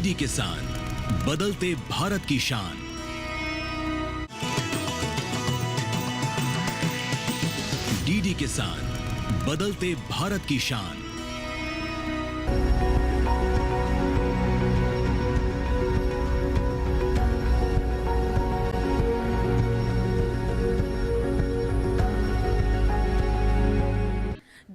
DD किसान, बदलते भारत की शान। डीडी किसान, बदलते भारत की शान।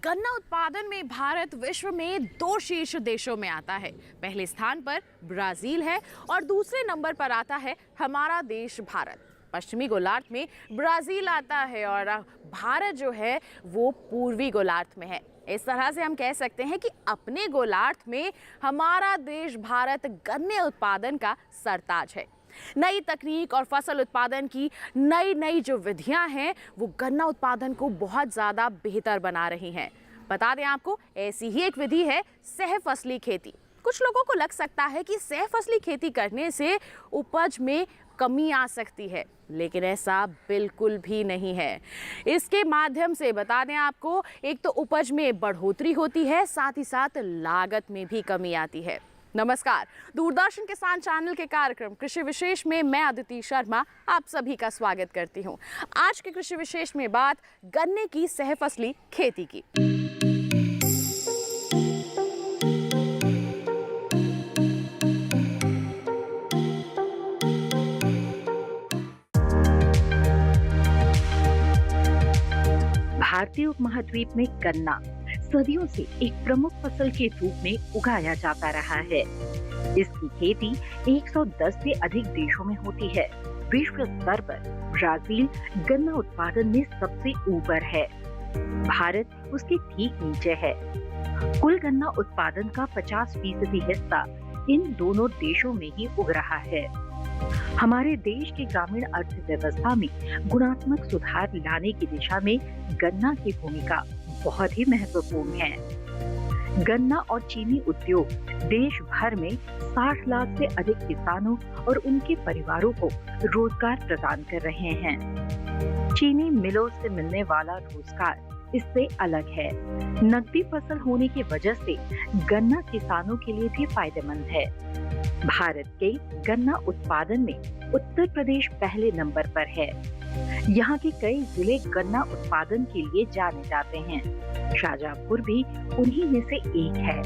गन्ना उत्पादन में भारत विश्व में 2 शीर्ष देशों में आता है। पहले स्थान पर ब्राजील है और दूसरे नंबर पर आता है हमारा देश भारत। पश्चिमी गोलार्ध में ब्राजील आता है और भारत जो है वो पूर्वी गोलार्ध में है। इस तरह से हम कह सकते हैं कि अपने गोलार्ध में हमारा देश भारत गन्ने उत्पादन का सरताज है। नई तकनीक और फसल उत्पादन की नई जो विधियां हैं वो गन्ना उत्पादन को बहुत ज़्यादा बेहतर बना रही हैं। बता दें आपको, ऐसी ही एक विधि है सह फसली खेती। कुछ लोगों को लग सकता है कि सह फसली खेती करने से उपज में कमी आ सकती है, लेकिन ऐसा बिल्कुल भी नहीं है। इसके माध्यम से बता दें आपको, एक तो उपज में बढ़ोतरी होती है, साथ ही साथ लागत में भी कमी आती है। नमस्कार, दूरदर्शन किसान चैनल के कार्यक्रम कृषि विशेष में मैं अदिति शर्मा आप सभी का स्वागत करती हूं। आज के कृषि विशेष में बात गन्ने की सहफसली खेती की। भारतीय उपमहाद्वीप में गन्ना सदियों से एक प्रमुख फसल के रूप में उगाया जाता रहा है। इसकी खेती 110 से अधिक देशों में होती है। विश्व स्तर पर ब्राजील गन्ना उत्पादन में सबसे ऊपर है। भारत उसके ठीक नीचे है। कुल गन्ना उत्पादन का 50% हिस्सा इन दोनों देशों में ही उग रहा है। हमारे देश की ग्रामीण अर्थव्यवस्था में गुणात्मक सुधार लाने की दिशा में गन्ना की भूमिका बहुत ही महत्वपूर्ण है। गन्ना और चीनी उद्योग देश भर में 60 लाख से अधिक किसानों और उनके परिवारों को रोजगार प्रदान कर रहे हैं। चीनी मिलों से मिलने वाला रोजगार इससे अलग है। नकदी फसल होने की वजह से गन्ना किसानों के लिए भी फायदेमंद है। भारत के गन्ना उत्पादन में उत्तर प्रदेश पहले नंबर पर है। यहाँ के कई जिले गन्ना उत्पादन के लिए जाने जाते हैं। शाहजहांपुर भी उन्हीं में से एक है।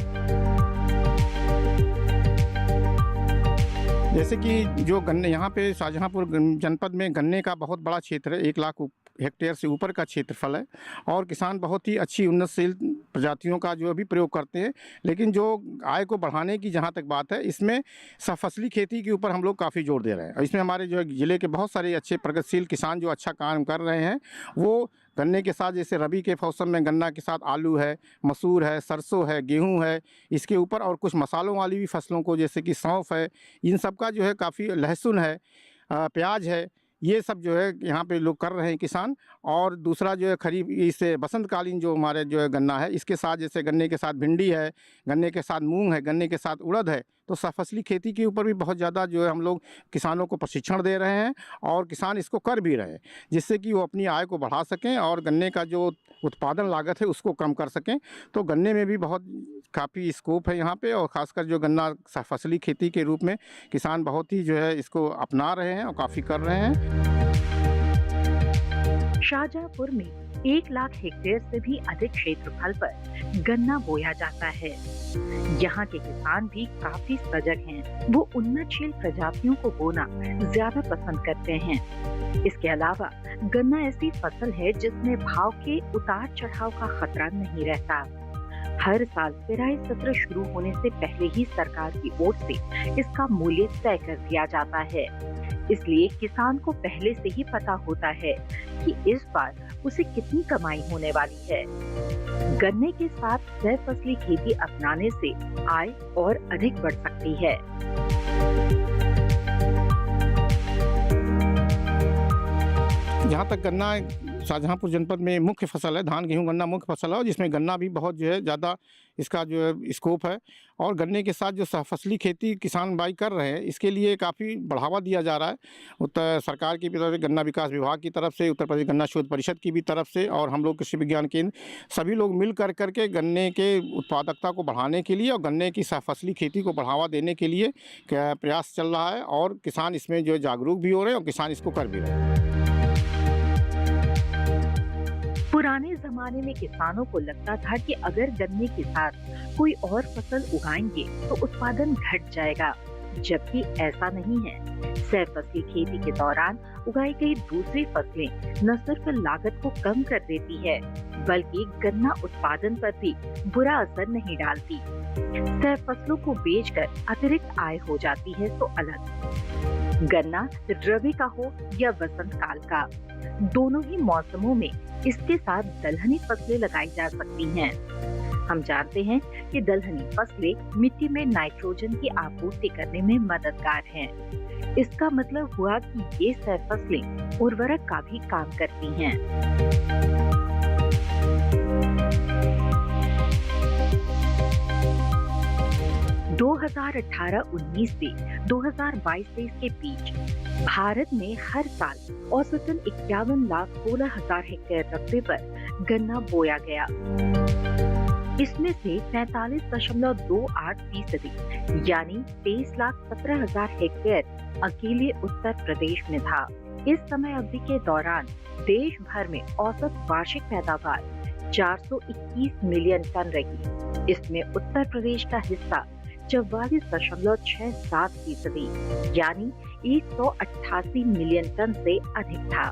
जैसे कि जो गन्ने यहाँ पे शाहजहांपुर जनपद में गन्ने का बहुत बड़ा क्षेत्र है, 1 लाख हेक्टेयर से ऊपर का क्षेत्रफल है और किसान बहुत ही अच्छी उन्नतशील प्रजातियों का जो अभी प्रयोग करते हैं। लेकिन जो आय को बढ़ाने की जहाँ तक बात है, इसमें सहफसली खेती के ऊपर हम लोग काफ़ी जोर दे रहे हैं। इसमें हमारे जो ज़िले के बहुत सारे अच्छे प्रगतिशील किसान जो अच्छा काम कर रहे हैं, वो गन्ने के साथ जैसे रबी के मौसम में गन्ना के साथ आलू है, मसूर है, सरसों है, गेहूं है, इसके ऊपर और कुछ मसालों वाली भी फसलों को जैसे कि सौंफ है, इन सब का जो है काफ़ी, लहसुन है, प्याज है, ये सब जो है यहाँ पे लोग कर रहे हैं किसान। और दूसरा जो है खरीफ, इससे बसंतकालीन जो हमारे जो है गन्ना है, इसके साथ जैसे गन्ने के साथ भिंडी है, गन्ने के साथ मूंग है, गन्ने के साथ उड़द है। तो सहफसली खेती के ऊपर भी बहुत ज़्यादा जो है हम लोग किसानों को प्रशिक्षण दे रहे हैं और किसान इसको कर भी रहे हैं, जिससे कि वो अपनी आय को बढ़ा सकें और गन्ने का जो उत्पादन लागत है उसको कम कर सकें। तो गन्ने में भी बहुत काफ़ी स्कोप है यहाँ पे, और ख़ासकर जो गन्ना सहफसली खेती के रूप में किसान बहुत ही जो है इसको अपना रहे हैं और काफ़ी कर रहे हैं। शाहजहांपुर में 1 लाख हेक्टेयर से भी अधिक क्षेत्रफल पर गन्ना बोया जाता है। यहाँ के किसान भी काफी सजग हैं। वो उन्नतशील प्रजातियों को बोना ज्यादा पसंद करते हैं। इसके अलावा गन्ना ऐसी फसल है जिसमें भाव के उतार चढ़ाव का खतरा नहीं रहता। हर साल पेराई सत्र शुरू होने से पहले ही सरकार की ओर से इसका मूल्य तय कर दिया जाता है। इसलिए किसान को पहले से ही पता होता है कि इस बार उसे कितनी कमाई होने वाली है। गन्ने के साथ सहफसली खेती अपनाने से आय और अधिक बढ़ सकती है। जहाँ तक गन्ना शाहजहाँपुर जनपद में मुख्य फसल है, धान गेहूं गन्ना मुख्य फसल है, और जिसमें गन्ना भी बहुत जो है ज़्यादा इसका जो है स्कोप है। और गन्ने के साथ जो फसली खेती किसान भाई कर रहे हैं, इसके लिए काफ़ी बढ़ावा दिया जा रहा है उत्तर सरकार की तरफ से, गन्ना विकास विभाग की तरफ से, उत्तर प्रदेश गन्ना शोध परिषद की भी तरफ से, और हम लोग कृषि विज्ञान केंद्र, सभी लोग मिल करके गन्ने के उत्पादकता को बढ़ाने के लिए और गन्ने की फसली खेती को बढ़ावा देने के लिए प्रयास चल रहा है। और किसान इसमें जो है जागरूक भी हो रहे हैं और किसान इसको कर भी रहे हैं। पुराने जमाने में किसानों को लगता था कि अगर गन्ने के साथ कोई और फसल उगाएंगे तो उत्पादन घट जाएगा, जबकि ऐसा नहीं है। सहफसली खेती के दौरान उगाई गई दूसरी फसलें न सिर्फ लागत को कम कर देती है, बल्कि गन्ना उत्पादन पर भी बुरा असर नहीं डालती। सहफसलों को बेचकर अतिरिक्त आय हो जाती है तो अलग। गन्ना रबी का हो या वसंत काल का, दोनों ही मौसमों में इसके साथ दलहनी फसलें लगाई जा सकती हैं। हम जानते हैं कि दलहनी फसलें मिट्टी में नाइट्रोजन की आपूर्ति करने में मददगार हैं। इसका मतलब हुआ कि ये सहफसलें उर्वरक का भी काम करती हैं। 2018-19 से 2022-23 के बीच भारत में हर साल औसतन 51,16,000 हेक्टेयर रकबे पर गन्ना बोया गया। इसमें से 45.28% यानी 23,17,000 हेक्टेयर अकेले उत्तर प्रदेश में था। इस समय अवधि के दौरान देश भर में औसत वार्षिक पैदावार 421 मिलियन टन रही। इसमें उत्तर प्रदेश का हिस्सा 44.67% यानी 188 मिलियन टन से अधिक था।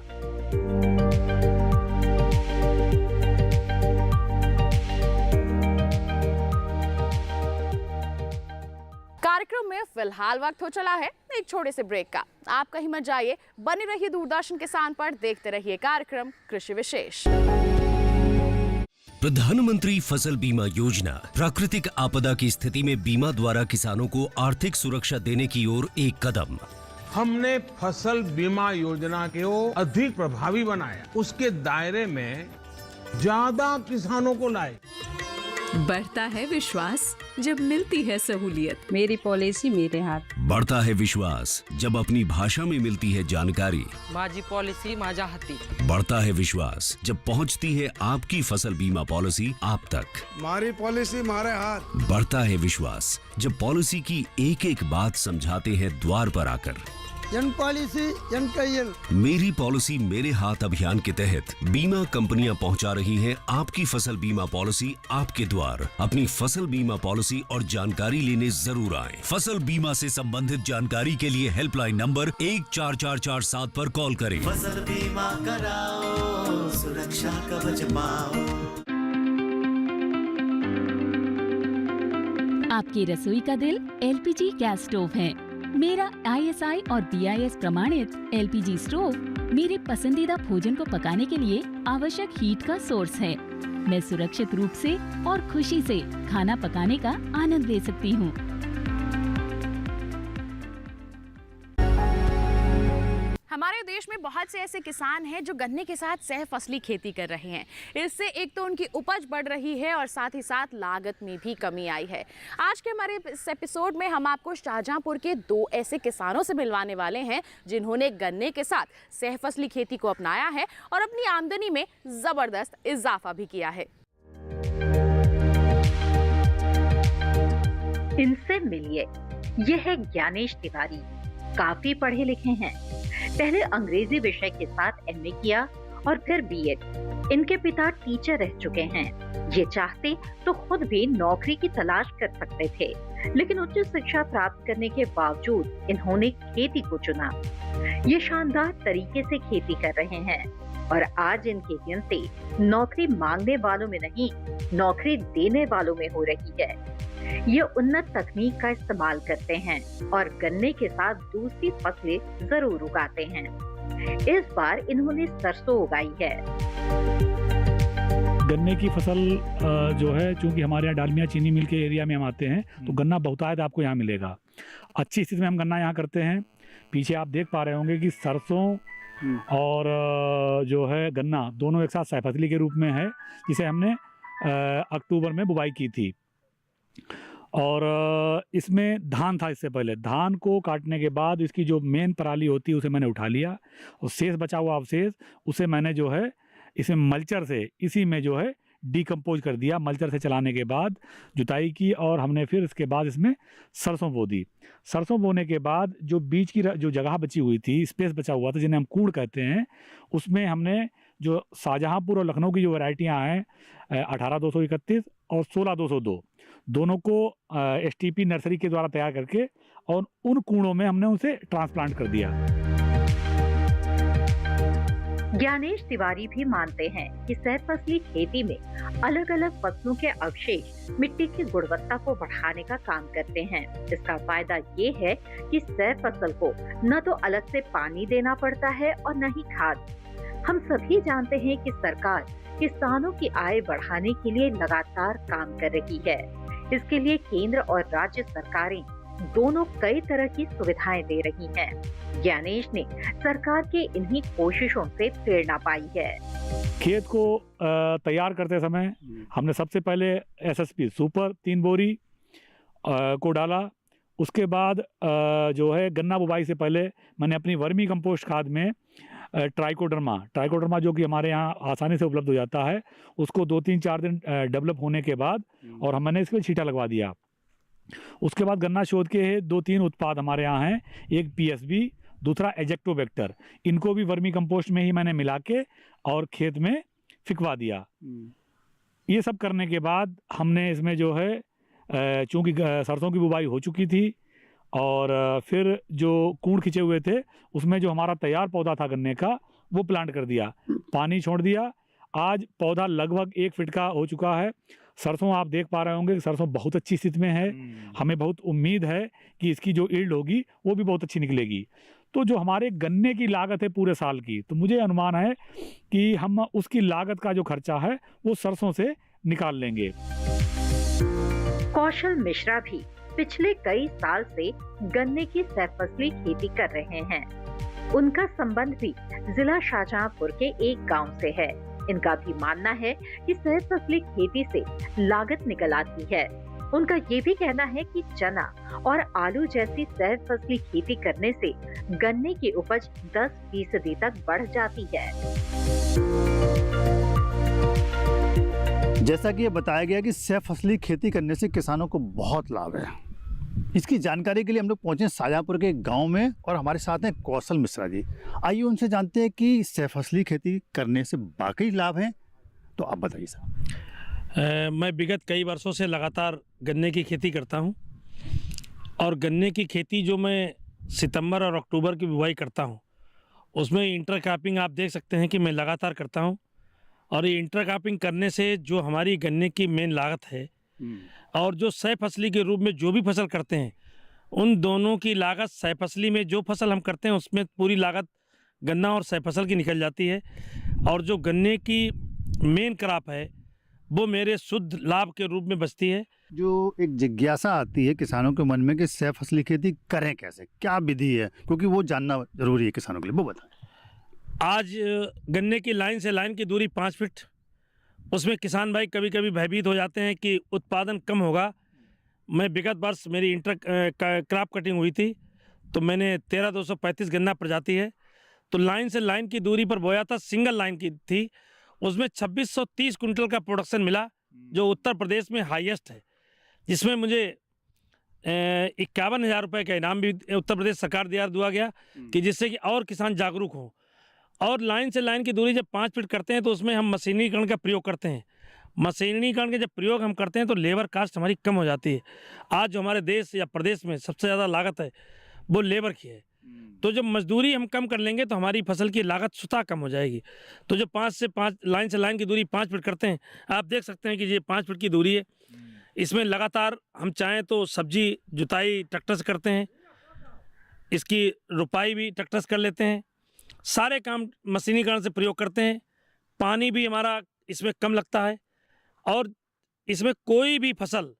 कार्यक्रम में फिलहाल वक्त हो चला है एक छोटे से ब्रेक का। आप कहीं मत जाइए, बने रहिए दूरदर्शन किसान पर, देखते रहिए कार्यक्रम कृषि विशेष। प्रधानमंत्री फसल बीमा योजना प्राकृतिक आपदा की स्थिति में बीमा द्वारा किसानों को आर्थिक सुरक्षा देने की ओर एक कदम। हमने फसल बीमा योजना को अधिक प्रभावी बनाया, उसके दायरे में ज्यादा किसानों को लाए। बढ़ता है विश्वास जब मिलती है सहूलियत। मेरी पॉलिसी मेरे हाथ। बढ़ता है विश्वास जब अपनी भाषा में मिलती है जानकारी। माझी पॉलिसी माझ्या हाती। बढ़ता है विश्वास जब पहुंचती है आपकी फसल बीमा पॉलिसी आप तक। हमारी पॉलिसी हमारे हाथ। बढ़ता है विश्वास जब पॉलिसी की एक एक बात समझाते हैं द्वार पर आकर। मेरी पॉलिसी मेरे हाथ अभियान के तहत बीमा कंपनियां पहुंचा रही हैं आपकी फसल बीमा पॉलिसी आपके द्वार। अपनी फसल बीमा पॉलिसी और जानकारी लेने जरूर आएं। फसल बीमा से संबंधित जानकारी के लिए हेल्पलाइन नंबर 14447 पर कॉल करें। फसल बीमा कराओ, सुरक्षा कवच पाओ। आपकी रसोई का दिल एलपीजी गैस स्टोव है। मेरा ISI और BIS प्रमाणित LPG स्टोव मेरे पसंदीदा भोजन को पकाने के लिए आवश्यक हीट का सोर्स है। मैं सुरक्षित रूप से और खुशी से खाना पकाने का आनंद ले सकती हूँ। हमारे देश में बहुत से ऐसे किसान हैं जो गन्ने के साथ सह फसली खेती कर रहे हैं। इससे एक तो उनकी उपज बढ़ रही है और साथ ही साथ लागत में भी कमी आई है। आज के हमारे इस एपिसोड में हम आपको शाहजहाँपुर के 2 ऐसे किसानों से मिलवाने वाले हैं जिन्होंने गन्ने के साथ सह फसली खेती को अपनाया है और अपनी आमदनी में जबरदस्त इजाफा भी किया है। इनसे मिलिए, यह है ज्ञानेश तिवारी। काफी पढ़े लिखे हैं। पहले अंग्रेजी विषय के साथ MA किया और फिर BEd। इनके पिता टीचर रह चुके हैं। ये चाहते तो खुद भी नौकरी की तलाश कर सकते थे, लेकिन उच्च शिक्षा प्राप्त करने के बावजूद इन्होंने खेती को चुना। ये शानदार तरीके से खेती कर रहे हैं और आज इनकी गिनती नौकरी मांगने वालों में नहीं, नौकरी देने वालों में हो रही है। ये उन्नत तकनीक का इस्तेमाल करते हैं और गन्ने के साथ दूसरी फसलें जरूर उगाते हैं। इस बार इन्होंने सरसों उगाई है। गन्ने की फसल जो है, चूंकि हमारे यहाँ डालमिया चीनी मिल के एरिया में हम आते हैं तो गन्ना बहुतायत आपको यहाँ मिलेगा। अच्छी स्थिति में हम गन्ना यहाँ करते हैं। पीछे आप देख पा रहे होंगे कि सरसों और जो है गन्ना दोनों एक साथ सहफसली के रूप में है, जिसे हमने अक्टूबर में बुवाई की थी। और इसमें धान था। इससे पहले धान को काटने के बाद इसकी जो मेन पराली होती है उसे मैंने उठा लिया, और शेष बचा हुआ अवशेष उसे मैंने जो है इसमें मल्चर से इसी में जो है डिकम्पोज कर दिया। मल्चर से चलाने के बाद जुताई की, और हमने फिर इसके बाद इसमें सरसों बो दी। सरसों बोने के बाद जो बीच की जो जगह बची हुई थी, स्पेस बचा हुआ था, जिन्हें हम कूड़ कहते हैं, उसमें हमने जो शाहजहाँपुर और लखनऊ की जो वैरायटियाँ हैं 18-231 और 16-202 दोनों को STP नर्सरी के द्वारा तैयार करके और उन कूड़ों में हमने उसे ट्रांसप्लांट कर दिया। ज्ञानेश तिवारी भी मानते हैं कि सहफसली खेती में अलग अलग फसलों के अवशेष मिट्टी की गुणवत्ता को बढ़ाने का काम करते हैं। इसका फायदा ये है कि सहफसल को न तो अलग से पानी देना पड़ता है और न ही खाद। हम सभी जानते हैं कि सरकार किसानों की आय बढ़ाने के लिए लगातार काम कर रही है। इसके लिए केंद्र और राज्य सरकारें दोनों कई तरह की सुविधाएं दे रही हैं। ज्ञानेश ने सरकार के इन्हीं कोशिशों से प्रेरणा पाई है। खेत को तैयार करते समय हमने सबसे पहले SSP सुपर 3 बोरी को डाला। उसके बाद जो है गन्ना बुवाई से पहले मैंने अपनी वर्मी कंपोस्ट खाद में ट्राइकोडर्मा जो कि हमारे यहाँ आसानी से उपलब्ध हो जाता है, उसको 2-3-4 दिन डेवलप होने के बाद और मैंने इस पर छींटा लगवा दिया। उसके बाद गन्ना शोध के 2-3 उत्पाद हमारे यहाँ हैं, एक PSB, दूसरा एजेक्टोबैक्टर। इनको भी वर्मी कंपोस्ट में ही मैंने मिला के और खेत में फिकवा दिया। ये सब करने के बाद हमने इसमें जो है चूँकि सरसों की बुवाई हो चुकी थी और फिर जो कूड़ खिंचे हुए थे उसमें जो हमारा तैयार पौधा था गन्ने का वो प्लांट कर दिया, पानी छोड़ दिया। आज पौधा लगभग 1 फीट का हो चुका है। सरसों आप देख पा रहे होंगे कि सरसों बहुत अच्छी स्थिति में है। हमें बहुत उम्मीद है कि इसकी जो ईल्ड होगी वो भी बहुत अच्छी निकलेगी। तो जो हमारे गन्ने की लागत है पूरे साल की, तो मुझे अनुमान है कि हम उसकी लागत का जो खर्चा है वो सरसों से निकाल लेंगे। कौशल मिश्रा भी पिछले कई साल से गन्ने की सहफसली खेती कर रहे हैं। उनका संबंध भी जिला शाहजहाँपुर के एक गांव से है। इनका भी मानना है कि सहफसली खेती से लागत निकल आती है। उनका ये भी कहना है कि चना और आलू जैसी सहफसली खेती करने से गन्ने की उपज 10% तक बढ़ जाती है। जैसा कि ये बताया गया कि सहफसली खेती करने से किसानों को बहुत लाभ है। इसकी जानकारी के लिए हम लोग पहुंचे शाहजहाँपुर के गांव में और हमारे साथ हैं कौशल मिश्रा जी। आइए उनसे जानते हैं कि सहफसली खेती करने से वाकई लाभ है। तो आप बताइए सर। मैं विगत कई वर्षों से लगातार गन्ने की खेती करता हूं और गन्ने की खेती जो मैं सितंबर और अक्टूबर की बुवाई करता हूं उसमें इंटरक्रॉपिंग आप देख सकते हैं कि मैं लगातार करता हूं। और ये इंटरक्रॉपिंग करने से जो हमारी गन्ने की मेन लागत है और जो सहफसली के रूप में जो भी फसल करते हैं उन दोनों की लागत, सहफसली में जो फसल हम करते हैं उसमें पूरी लागत गन्ना और सहफसल की निकल जाती है। और जो गन्ने की मेन क्रॉप है वो मेरे शुद्ध लाभ के रूप में बचती है। जो एक जिज्ञासा आती है किसानों के मन में कि सहफसली खेती करें कैसे, क्या विधि है, क्योंकि वो जानना जरूरी है किसानों के लिए, वो बताएं। आज गन्ने की लाइन से लाइन की दूरी 5 फीट, उसमें किसान भाई कभी कभी भयभीत हो जाते हैं कि उत्पादन कम होगा। मैं विगत वर्ष मेरी इंटर क्रॉप कटिंग हुई थी तो मैंने 13-235 गन्ना प्रजाति है तो लाइन से लाइन की दूरी पर बोया था, सिंगल लाइन की थी। उसमें 2630 कुंटल का प्रोडक्शन मिला जो उत्तर प्रदेश में हाईएस्ट है, जिसमें मुझे 51,000 रुपये का इनाम भी उत्तर प्रदेश सरकार द्वारा दिया गया कि जिससे कि और किसान जागरूक हों। और लाइन से लाइन की दूरी जब 5 फीट करते हैं तो उसमें हम मशीनीकरण का प्रयोग करते हैं। मशीनीकरण के जब प्रयोग हम करते हैं तो लेबर कास्ट हमारी कम हो जाती है। आज जो हमारे देश या प्रदेश में सबसे ज़्यादा लागत है वो लेबर की है। तो जब मजदूरी हम कम कर लेंगे तो हमारी फसल की लागत स्वतः कम हो जाएगी। तो जो 5 से 5 लाइन से लाइन की दूरी 5 फीट करते हैं, आप देख सकते हैं कि ये 5 फीट की दूरी है। इसमें लगातार हम चाहें तो सब्जी जुताई ट्रैक्टर से करते हैं, इसकी रुपाई भी ट्रैक्टर से कर लेते हैं, सारे काम मशीनीकरण से प्रयोग करते हैं। पानी भी हमारा इसमें कम लगता है और इसमें कोई भी फसल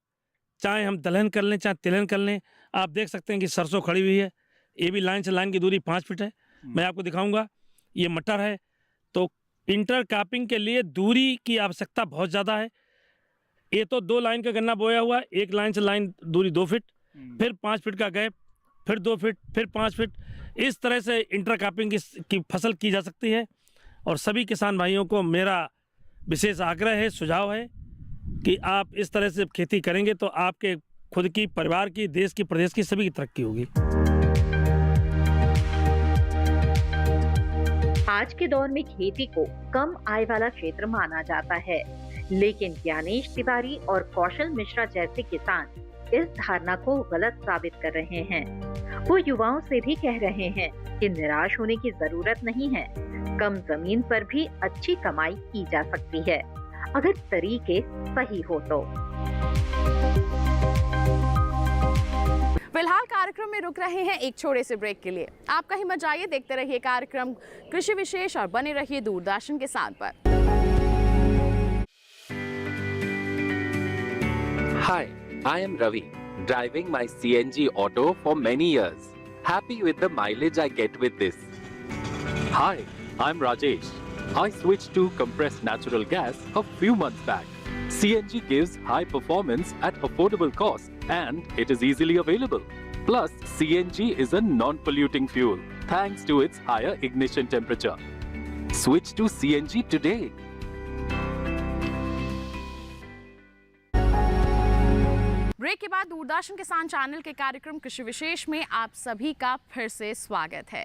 चाहे हम दलहन कर लें चाहे तिलहन कर लें, आप देख सकते हैं कि सरसों खड़ी हुई है। ये भी लाइन से लाइन की दूरी 5 फीट है। मैं आपको दिखाऊंगा ये मटर है, तो इंटर क्रॉपिंग के लिए दूरी की आवश्यकता बहुत ज़्यादा है। ये तो 2 लाइन का गन्ना बोया हुआ है, एक लाइन से लाइन दूरी 2 फीट, फिर 5 फीट का गैप, फिर 2 फीट, फिर 5 फीट, इस तरह से इंटर क्रॉपिंग की फसल की जा सकती है। और सभी किसान भाइयों को मेरा विशेष आग्रह है, सुझाव है कि आप इस तरह से खेती करेंगे तो आपके खुद की, परिवार की, देश की, प्रदेश की, सभी की तरक्की होगी। आज के दौर में खेती को कम आय वाला क्षेत्र माना जाता है, लेकिन ज्ञानेश तिवारी और कौशल मिश्रा जैसे किसान इस धारणा को गलत साबित कर रहे हैं। वो युवाओं से भी कह रहे हैं कि निराश होने की जरूरत नहीं है, कम जमीन पर भी अच्छी कमाई की जा सकती है, अगर तरीके सही हो तो। फिलहाल कार्यक्रम में रुक रहे हैं एक छोटे से ब्रेक के लिए। आप कहीं मत जाइए, देखते रहिए कार्यक्रम कृषि विशेष और बने रहिए दूरदर्शन के साथ पर। Hi, I am Ravi, driving my CNG auto for many years. Happy with the mileage I get with this. Hi, I'm Rajesh. I switched to compressed natural gas a few months back. CNG gives high performance at affordable cost and it is easily available. Plus, CNG is a non-polluting fuel thanks to its higher ignition temperature. Switch to CNG today. Break के बाद दूरदर्शन किसान channel के कार्यक्रम कृषि विशेष में आप सभी का फिर से स्वागत है।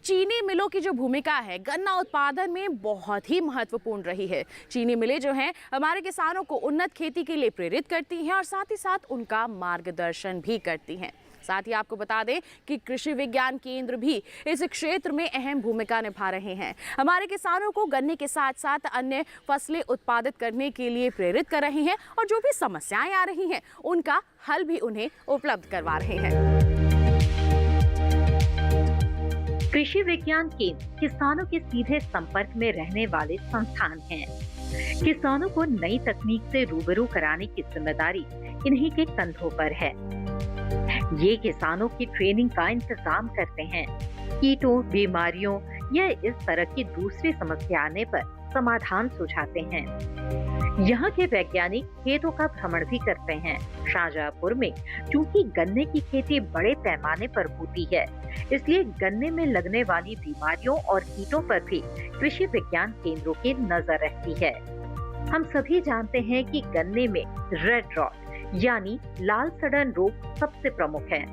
चीनी मिलों की जो भूमिका है गन्ना उत्पादन में बहुत ही महत्वपूर्ण रही है। चीनी मिलें जो हैं हमारे किसानों को उन्नत खेती के लिए प्रेरित करती हैं और साथ ही साथ उनका मार्गदर्शन भी करती हैं। साथ ही आपको बता दें कि कृषि विज्ञान केंद्र भी इस क्षेत्र में अहम भूमिका निभा रहे हैं। हमारे किसानों को गन्ने के साथ साथ अन्य फसलें उत्पादित करने के लिए प्रेरित कर रहे हैं और जो भी समस्याएं आ रही हैं उनका हल भी उन्हें उपलब्ध करवा रहे हैं। कृषि विज्ञान केंद्र किसानों के सीधे संपर्क में रहने वाले संस्थान हैं। किसानों को नई तकनीक से रूबरू कराने की जिम्मेदारी इन्हीं के कंधों पर है। ये किसानों की ट्रेनिंग का इंतजाम करते हैं। कीटों, बीमारियों या इस तरह की दूसरी समस्या आने पर समाधान सुझाते हैं। यहाँ के वैज्ञानिक खेतों का भ्रमण भी करते हैं। शाहजहांपुर में क्योंकि गन्ने की खेती बड़े पैमाने पर होती है, इसलिए गन्ने में लगने वाली बीमारियों और कीटों पर भी कृषि विज्ञान केंद्रों की नजर रहती है। हम सभी जानते हैं कि गन्ने में रेड रॉट यानी लाल सड़न रोग सबसे प्रमुख है।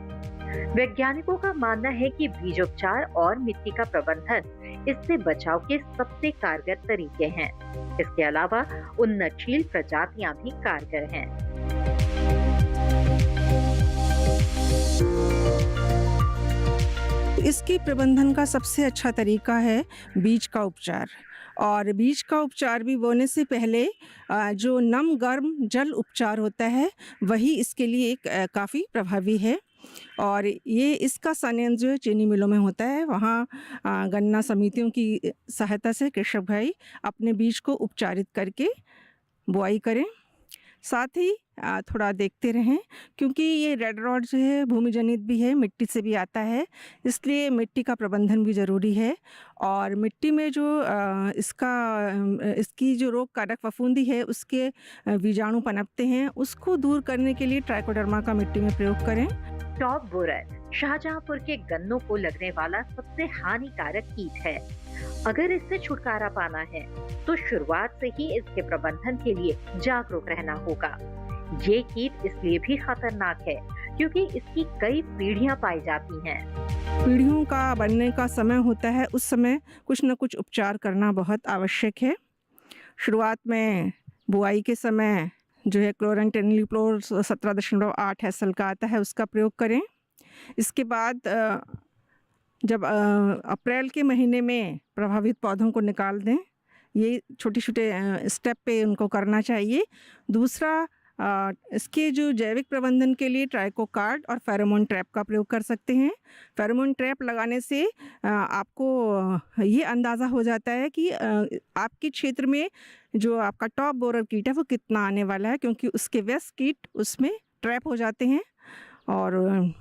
वैज्ञानिकों का मानना है कि बीजोपचार और मिट्टी का प्रबंधन इससे बचाव के सबसे कारगर तरीके हैं। इसके अलावा उन्नतशील प्रजातियां भी कारगर हैं। इसके प्रबंधन का सबसे अच्छा तरीका है बीज का उपचार। और बीज का उपचार भी बोने से पहले जो नम गर्म जल उपचार होता है वही इसके लिए काफ़ी प्रभावी है। और ये इसका संयंत्र जो चीनी मिलों में होता है, वहाँ गन्ना समितियों की सहायता से कृषक भाई अपने बीज को उपचारित करके बुआई करें। साथ ही थोड़ा देखते रहें, क्योंकि ये रेड रॉट जो है भूमि जनित भी है, मिट्टी से भी आता है, इसलिए मिट्टी का प्रबंधन भी ज़रूरी है। और मिट्टी में जो इसकी जो रोग कारक फफूंदी है उसके बीजाणु पनपते हैं, उसको दूर करने के लिए ट्राइकोडर्मा का मिट्टी में प्रयोग करें। टॉप बोरर शाहजहांपुर के गन्नों को लगने वाला सबसे हानिकारक कीट है। अगर इससे छुटकारा पाना है तो शुरुआत से ही इसके प्रबंधन के लिए जागरूक रहना होगा। ये कीट इसलिए भी खतरनाक है क्योंकि इसकी कई पीढ़ियां पाई जाती हैं। पीढ़ियों का बनने का समय होता है, उस समय कुछ न कुछ उपचार करना बहुत आवश्यक है। शुरुआत में बुआई के समय जो है क्लोरेंटेनिलिप्रोल 17.8 एसएल का आता है, उसका प्रयोग करें। इसके बाद जब अप्रैल के महीने में प्रभावित पौधों को निकाल दें। ये छोटे छोटे स्टेप पे उनको करना चाहिए। दूसरा, इसके जो जैविक प्रबंधन के लिए ट्राइकोकार्ड और फेरोमोन ट्रैप का प्रयोग कर सकते हैं। फेरोमोन ट्रैप लगाने से आपको ये अंदाज़ा हो जाता है कि आपके क्षेत्र में जो आपका टॉप बोरर कीट है वो कितना आने वाला है, क्योंकि उसके व्यस्त कीट उसमें ट्रैप हो जाते हैं और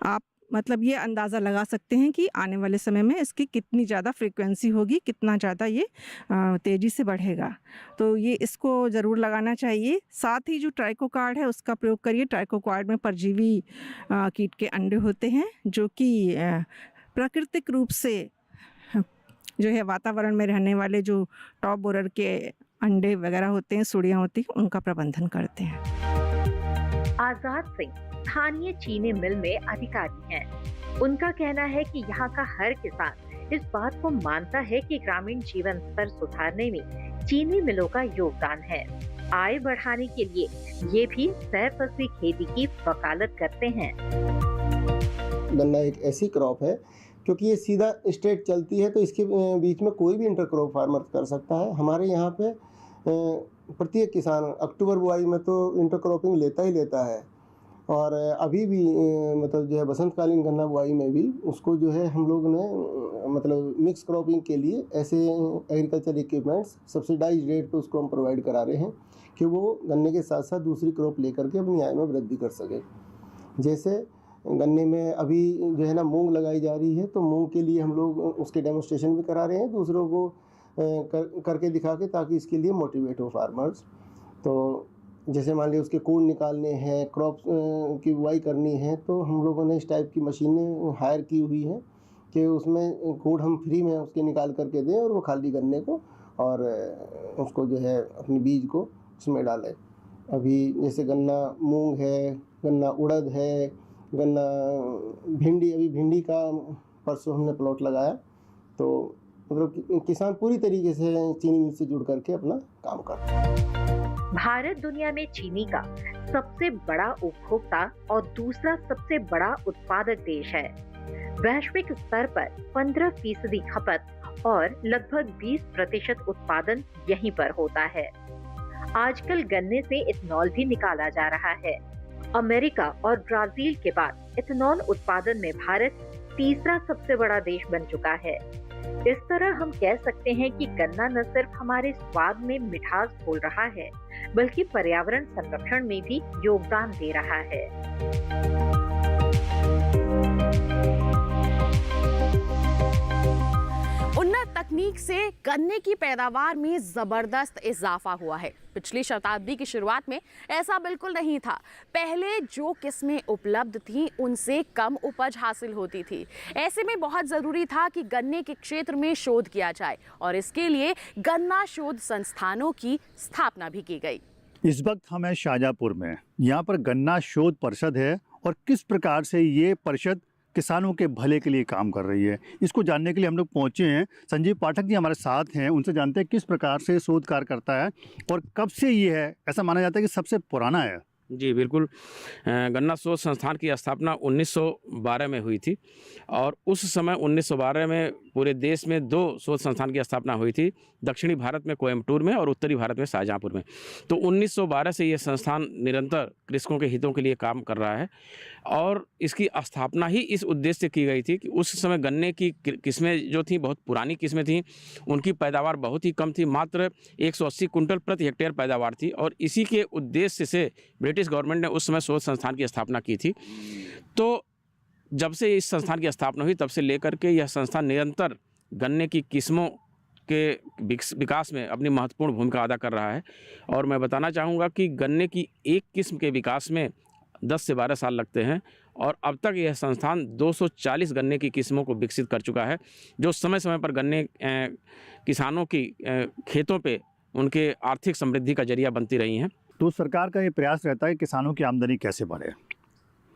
आप मतलब ये अंदाज़ा लगा सकते हैं कि आने वाले समय में इसकी कितनी ज़्यादा फ्रीक्वेंसी होगी, कितना ज़्यादा ये तेज़ी से बढ़ेगा। तो ये इसको ज़रूर लगाना चाहिए। साथ ही जो ट्राइकोकार्ड है उसका प्रयोग करिए। ट्राइकोकार्ड में परजीवी कीट के अंडे होते हैं जो कि प्राकृतिक रूप से जो है वातावरण में रहने वाले जो टॉप बोरर के अंडे वगैरह होते हैं, सुड़ियाँ होती हैं, उनका प्रबंधन करते हैं। आजाद सिंह स्थानीय चीनी मिल में अधिकारी हैं। उनका कहना है कि यहाँ का हर किसान इस बात को मानता है कि ग्रामीण जीवन स्तर सुधारने में चीनी मिलों का योगदान है। आय बढ़ाने के लिए ये भी सहफसली खेती की वकालत करते हैं। गन्ना एक ऐसी क्रॉप है क्योंकि ये सीधा स्ट्रेट चलती है, तो इसके बीच में कोई भी इंटरक्रॉप फार्मर कर सकता है। हमारे यहाँ पे प्रत्येक किसान अक्टूबर बुआई में तो इंटरक्रॉपिंग लेता ही लेता है, और अभी भी मतलब जो है बसंतकालीन गन्ना बुआई में भी उसको जो है हम लोग ने मतलब मिक्स क्रॉपिंग के लिए ऐसे एग्रीकल्चर इक्विपमेंट्स सब्सिडाइज रेट पे उसको हम प्रोवाइड करा रहे हैं कि वो गन्ने के साथ साथ दूसरी क्रॉप लेकर के अपनी आय में वृद्धि कर सके। जैसे गन्ने में अभी जो है ना मूंग लगाई जा रही है, तो मूंग के लिए हम लोग उसके डेमोन्स्ट्रेशन भी करा रहे हैं दूसरों को करके दिखा के, ताकि इसके लिए मोटिवेट हो फार्मर्स। तो जैसे मान लीजिए उसके कोड निकालने हैं, क्रॉप की बुआई करनी है, तो हम लोगों ने इस टाइप की मशीनें हायर की हुई हैं कि उसमें कोड हम फ्री में उसके निकाल करके दें और वो खाली गन्ने को और उसको जो है अपनी बीज को उसमें डालें। अभी जैसे गन्ना मूंग है, गन्ना उड़द है, गन्ना भिंडी, अभी भिंडी का परसों हमने प्लॉट लगाया, तो मतलब किसान पूरी तरीके से चीनी मिल से जुड़ करके अपना काम करते हैं। भारत दुनिया में चीनी का सबसे बड़ा उपभोक्ता और दूसरा सबसे बड़ा उत्पादक देश है। वैश्विक स्तर पर 15% खपत और लगभग 20% उत्पादन यहीं पर होता है। आजकल गन्ने से इथेनॉल भी निकाला जा रहा है। अमेरिका और ब्राजील के बाद इथेनॉल उत्पादन में भारत तीसरा सबसे बड़ा देश बन चुका है। इस तरह हम कह सकते हैं कि गन्ना न सिर्फ हमारे स्वाद में मिठास घोल रहा है, बल्कि पर्यावरण संरक्षण में भी योगदान दे रहा है। उन्नत तकनीक से गन्ने की पैदावार में जबरदस्त इजाफा हुआ है। पिछली शताब्दी की शुरुआत में ऐसा बिल्कुल नहीं था। पहले जो किस्में उपलब्ध थीं उनसे कम उपज हासिल होती थी। ऐसे में बहुत ज़रूरी था कि गन्ने के क्षेत्र में शोध किया जाए और इसके लिए गन्ना शोध संस्थानों की स्थापना भी की गई। इस वक्त हम हैं शाहजहाँपुर में। यहाँ पर गन्ना शोध परिषद है और किस प्रकार से ये परिषद किसानों के भले के लिए काम कर रही है, इसको जानने के लिए हम लोग पहुँचे हैं। संजीव पाठक जी हमारे साथ हैं, उनसे जानते हैं किस प्रकार से शोध कार्य करता है और कब से ये है। ऐसा माना जाता है कि सबसे पुराना है। जी बिल्कुल, गन्ना शोध संस्थान की स्थापना 1912 में हुई थी और उस समय 1912 में पूरे देश में 2 शोध संस्थान की स्थापना हुई थी, दक्षिणी भारत में कोयम्बटूर में और उत्तरी भारत में शाहजहाँपुर में। तो 1912 से ये संस्थान निरंतर कृषकों के हितों के लिए काम कर रहा है और इसकी स्थापना ही इस उद्देश्य से की गई थी कि उस समय गन्ने की किस्में जो थी बहुत पुरानी किस्में थीं, उनकी पैदावार बहुत ही कम थी, मात्र 180 कुंटल प्रति हेक्टेयर पैदावार थी और इसी के उद्देश्य से ब्रिटिश गवर्नमेंट ने उस समय शोध संस्थान की स्थापना की थी। तो जब से इस संस्थान की स्थापना हुई तब से लेकर के यह संस्थान निरंतर गन्ने की किस्मों के विकास में अपनी महत्वपूर्ण भूमिका अदा कर रहा है। और मैं बताना चाहूँगा कि गन्ने की एक किस्म के विकास में 10 से 12 साल लगते हैं और अब तक यह संस्थान 240 गन्ने की किस्मों को विकसित कर चुका है, जो समय समय पर गन्ने किसानों की खेतों पे उनके आर्थिक समृद्धि का जरिया बनती रही हैं। तो सरकार का ये प्रयास रहता है कि किसानों की आमदनी कैसे बढ़े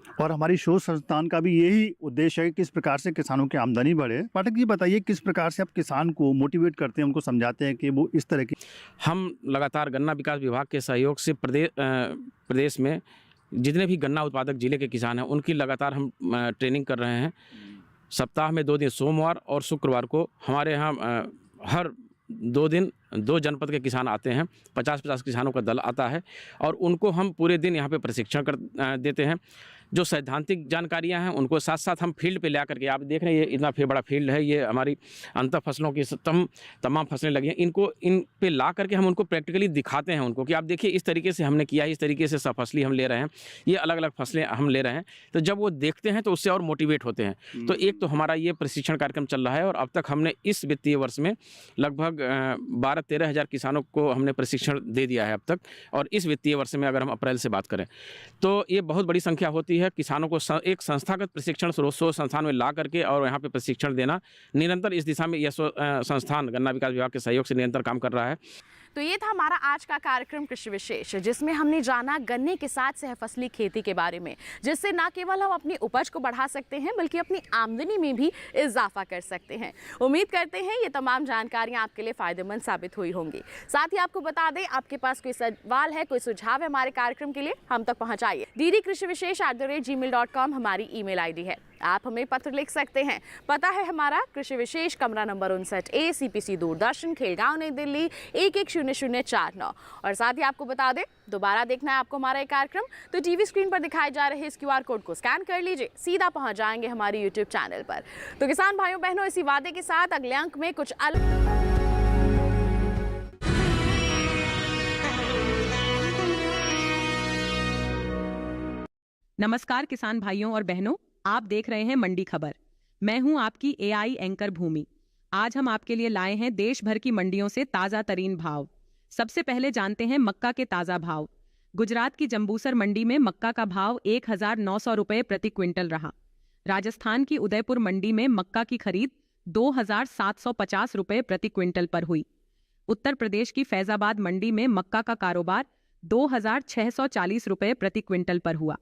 और हमारी शोध संस्थान का भी यही उद्देश्य है कि किस प्रकार से किसानों की आमदनी बढ़े। पाठक जी बताइए किस प्रकार से आप किसान को मोटिवेट करते हैं, उनको समझाते हैं कि वो इस तरह की। हम लगातार गन्ना विकास विभाग के सहयोग से प्रदेश में जितने भी गन्ना उत्पादक जिले के किसान हैं उनकी लगातार हम ट्रेनिंग कर रहे हैं। सप्ताह में 2 दिन सोमवार और शुक्रवार को हमारे यहाँ हर 2 दिन 2 जनपद के किसान आते हैं। 50-50 किसानों का दल आता है और उनको हम पूरे दिन यहाँ पे प्रशिक्षण देते हैं। जो सैद्धांतिक जानकारियाँ हैं उनको साथ साथ हम फील्ड पे ला करके, आप देख रहे हैं ये इतना बड़ा फील्ड है, ये हमारी अंतर फसलों की तमाम फसलें लगी हैं, इनको इन पे ला करके हम उनको प्रैक्टिकली दिखाते हैं उनको कि आप देखिए इस तरीके से हमने किया है, इस तरीके से सफसली हम ले रहे हैं, ये अलग अलग फसलें हम ले रहे हैं। तो जब वो देखते हैं तो उससे और मोटिवेट होते हैं। तो एक तो हमारा ये प्रशिक्षण कार्यक्रम चल रहा है और अब तक हमने इस वित्तीय वर्ष में लगभग 12-13 हज़ार किसानों को हमने प्रशिक्षण दे दिया है अब तक। और इस वित्तीय वर्ष में अगर हम अप्रैल से बात करें तो ये बहुत बड़ी संख्या होती है। किसानों को एक संस्थागत प्रशिक्षण स्रोत संस्थान में ला करके और यहाँ पे प्रशिक्षण देना, निरंतर इस दिशा में यह संस्थान गन्ना विकास विभाग के सहयोग से निरंतर काम कर रहा है। तो ये था हमारा आज का कार्यक्रम कृषि विशेष, जिसमें हमने जाना गन्ने के साथ सहफसली खेती के बारे में, जिससे न केवल हम अपनी उपज को बढ़ा सकते हैं बल्कि अपनी आमदनी में भी इजाफा कर सकते हैं। उम्मीद करते हैं ये तमाम जानकारियां आपके लिए फायदेमंद साबित हुई होंगी। साथ ही आपको बता दें, आपके पास कोई सवाल है, कोई सुझाव है हमारे कार्यक्रम के लिए, हम तक पहुँचाइए। ddkrishivishesh@gmail.com हमारी ईमेल ID है। आप हमें पत्र लिख सकते हैं। पता है हमारा कृषि विशेष, कमरा number 59A, CPC Doordarshan, Khelgaon, नई दिल्ली 110049। और साथ ही आपको बता दें, दोबारा देखना है आपको हमारा ये कार्यक्रम तो टीवी स्क्रीन पर दिखाए जा रहे इस QR कोड को स्कैन कर लीजिए, सीधा पहुंच जाएंगे हमारे YouTube चैनल पर। तो किसान भाइयों बहनों, इसी वादे के साथ अगले अंक में कुछ अलग। नमस्कार किसान भाइयों और बहनों, आप देख रहे हैं मंडी खबर। मैं हूं आपकी AI एंकर भूमि। आज हम आपके लिए लाए हैं देश भर की मंडियों से ताजा तरीन भाव। सबसे पहले जानते हैं मक्का के ताजा भाव। गुजरात की जंबूसर मंडी में मक्का का भाव 1900 रुपये प्रति क्विंटल रहा। राजस्थान की उदयपुर मंडी में मक्का की खरीद 2750 रुपये प्रति क्विंटल पर हुई। उत्तर प्रदेश की फैजाबाद मंडी में मक्का का कारोबार 2640 रुपये प्रति क्विंटल पर हुआ।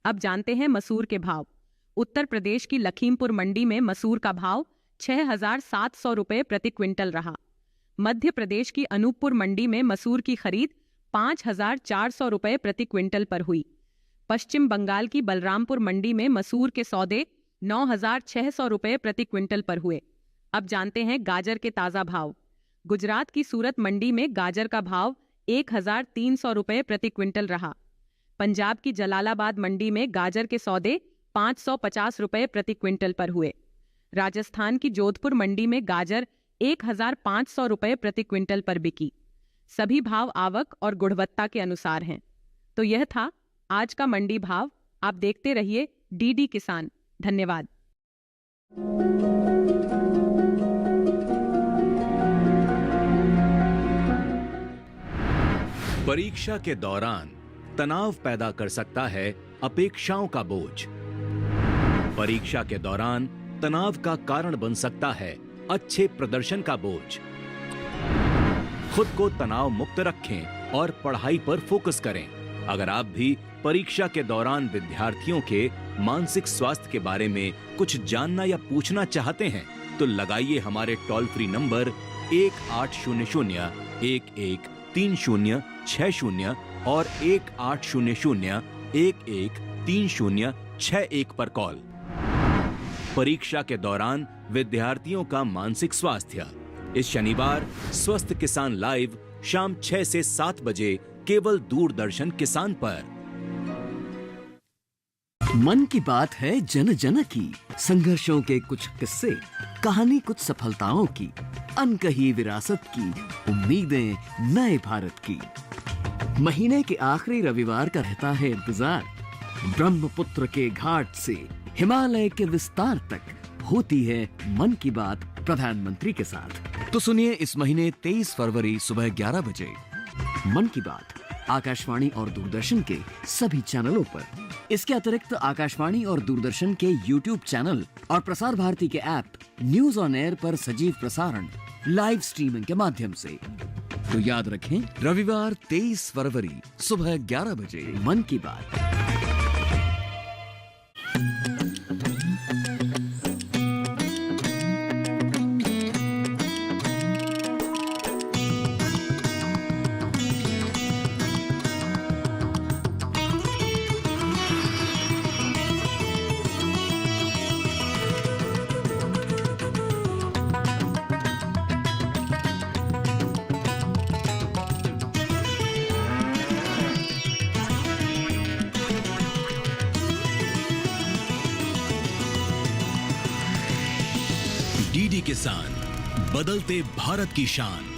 अब जानते हैं मसूर के भाव। उत्तर प्रदेश की लखीमपुर मंडी में मसूर का भाव 6700 रुपये प्रति क्विंटल रहा। मध्य प्रदेश की अनूपपुर मंडी में मसूर की खरीद 5400 रुपये प्रति क्विंटल पर हुई। पश्चिम बंगाल की बलरामपुर मंडी में मसूर के सौदे 9600 रुपये प्रति क्विंटल पर हुए। अब जानते हैं गाजर के ताजा भाव। गुजरात की सूरत मंडी में गाजर का भाव 1300 रुपये प्रति क्विंटल रहा। पंजाब की जलालाबाद मंडी में गाजर के सौदे 550 रुपये प्रति क्विंटल पर हुए। राजस्थान की जोधपुर मंडी में गाजर 1500 रुपये प्रति क्विंटल पर बिकी। सभी भाव आवक और गुणवत्ता के अनुसार हैं। तो यह था आज का मंडी भाव। आप देखते रहिए DD किसान। धन्यवाद। परीक्षा के दौरान तनाव पैदा कर सकता है अपेक्षाओं का बोझ। परीक्षा के दौरान तनाव का कारण बन सकता है अच्छे प्रदर्शन का बोझ। खुद को तनाव मुक्त रखें और पढ़ाई पर फोकस करें। अगर आप भी परीक्षा के दौरान विद्यार्थियों के मानसिक स्वास्थ्य के बारे में कुछ जानना या पूछना चाहते हैं तो लगाइए हमारे टोल फ्री नंबर 1800-113060 और 1800-113061 पर कॉल। परीक्षा के दौरान विद्यार्थियों का मानसिक स्वास्थ्य, इस शनिवार स्वस्थ किसान लाइव शाम 6 से 7 बजे केवल दूरदर्शन किसान पर। मन की बात है जन जन की, संघर्षों के कुछ किस्से, कहानी कुछ सफलताओं की, अनकही विरासत की, उम्मीदें नए भारत की। महीने के आखिरी रविवार का रहता है इंतजार। ब्रह्मपुत्र के घाट से हिमालय के विस्तार तक होती है मन की बात प्रधानमंत्री के साथ। तो सुनिए इस महीने 23 फरवरी सुबह 11 बजे मन की बात आकाशवाणी और दूरदर्शन के सभी चैनलों पर। इसके अतिरिक्त आकाशवाणी और दूरदर्शन के YouTube चैनल और प्रसार भारती के ऐप न्यूज ऑन एयर पर सजीव प्रसारण लाइव स्ट्रीमिंग के माध्यम से। तो याद रखें, रविवार 23 फरवरी सुबह 11 बजे मन की बात। डीडी किसान, बदलते भारत की शान।